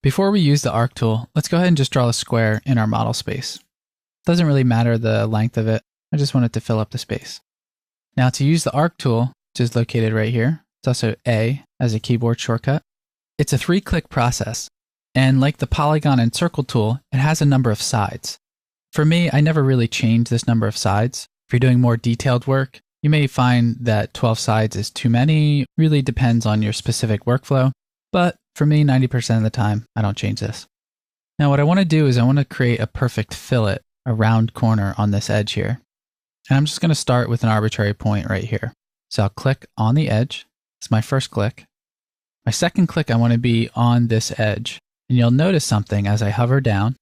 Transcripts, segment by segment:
Before we use the arc tool, let's go ahead and just draw a square in our model space. Doesn't really matter the length of it. I just want it to fill up the space. Now to use the arc tool, which is located right here, it's also A as a keyboard shortcut. It's a 3-click process. And like the polygon and circle tool, it has a number of sides. For me, I never really change this number of sides. If you're doing more detailed work, you may find that 12 sides is too many. Really depends on your specific workflow. But for me, 90% of the time, I don't change this. Now what I want to do is I want to create a perfect fillet, a round corner on this edge here. And I'm just going to start with an arbitrary point right here. So I'll click on the edge. It's my first click. My second click, I want to be on this edge. And you'll notice something as I hover down.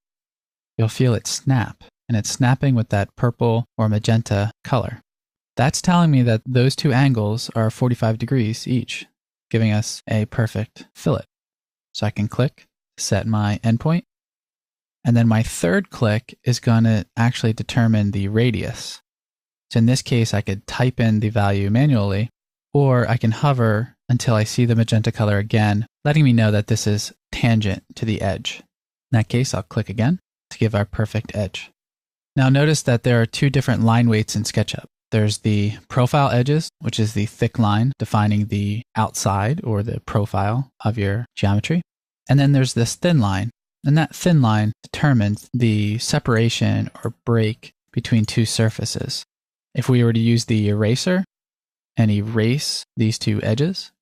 You'll feel it snap. And it's snapping with that purple or magenta color. That's telling me that those two angles are 45 degrees each, giving us a perfect fillet. So I can click, set my endpoint. And then my third click is going to actually determine the radius. So in this case, I could type in the value manually, or I can hover until I see the magenta color again, letting me know that this is tangent to the edge. In that case, I'll click again to give our perfect edge. Now notice that there are two different line weights in SketchUp. There's the profile edges, which is the thick line defining the outside or the profile of your geometry. And then there's this thin line. And that thin line determines the separation or break between two surfaces. If we were to use the eraser and erase these two edges,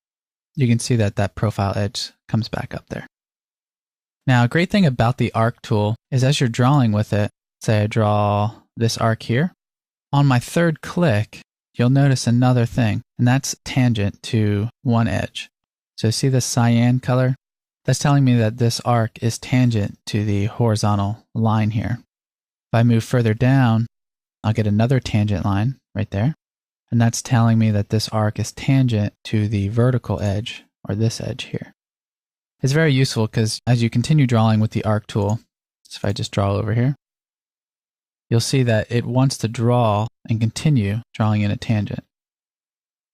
you can see that that profile edge comes back up there. Now, a great thing about the arc tool is as you're drawing with it, say I draw this arc here, on my third click, you'll notice another thing, and that's tangent to one edge. So see the cyan color? That's telling me that this arc is tangent to the horizontal line here. If I move further down, I'll get another tangent line right there. And that's telling me that this arc is tangent to the vertical edge, or this edge here. It's very useful because as you continue drawing with the arc tool, so if I just draw over here, you'll see that it wants to draw and continue drawing in a tangent.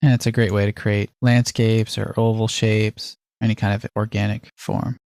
And it's a great way to create landscapes or oval shapes, any kind of organic form.